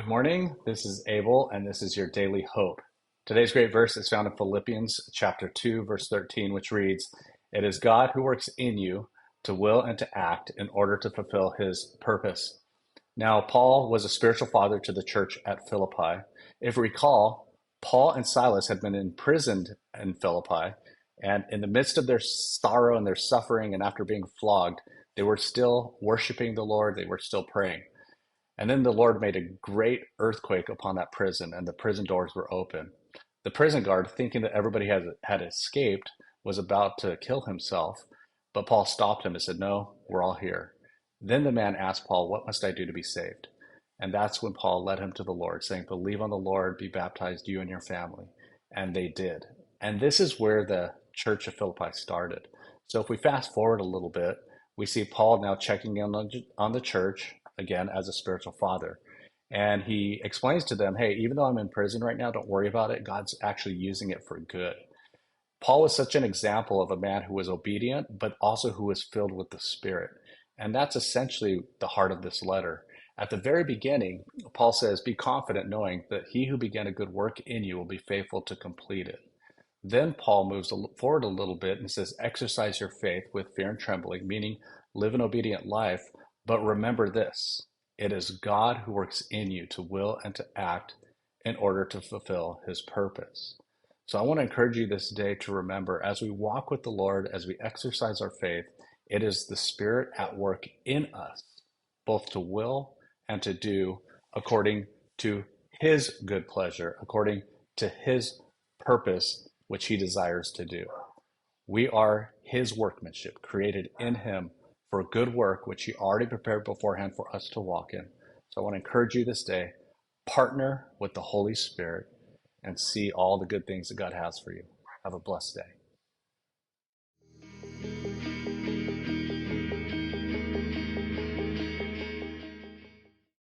Good morning. This is Abel, and this is your daily hope. Today's great verse is found in Philippians chapter 2, verse 13, which reads, "It is God who works in you to will and to act in order to fulfill his purpose." Now, Paul was a spiritual father to the church at Philippi. If you recall, Paul and Silas had been imprisoned in Philippi, and in the midst of their sorrow and their suffering, and after being flogged, they were still worshiping the Lord, they were still praying. And then the Lord made a great earthquake upon that prison, and the prison doors were open. The prison guard, thinking that everybody had escaped, was about to kill himself, but Paul stopped him and said, "No, we're all here." Then the man asked Paul, "What must I do to be saved?" And that's when Paul led him to the Lord, saying, "Believe on the Lord, be baptized, you and your family." And they did. And this is where the church of Philippi started. So if we fast forward a little bit, we see Paul now checking in on the church again as a spiritual father. And he explains to them, hey, even though I'm in prison right now, don't worry about it. God's actually using it for good. Paul was such an example of a man who was obedient, but also who was filled with the Spirit. And that's essentially the heart of this letter. At the very beginning, Paul says, "Be confident knowing that he who began a good work in you will be faithful to complete it." Then Paul moves forward a little bit and says, "Exercise your faith with fear and trembling," meaning live an obedient life. But remember this, it is God who works in you to will and to act in order to fulfill his purpose. So I want to encourage you this day to remember as we walk with the Lord, as we exercise our faith, it is the Spirit at work in us, both to will and to do according to his good pleasure, according to his purpose, which he desires to do. We are his workmanship, created in him for good work, which he already prepared beforehand for us to walk in. So I want to encourage you this day, partner with the Holy Spirit and see all the good things that God has for you. Have a blessed day.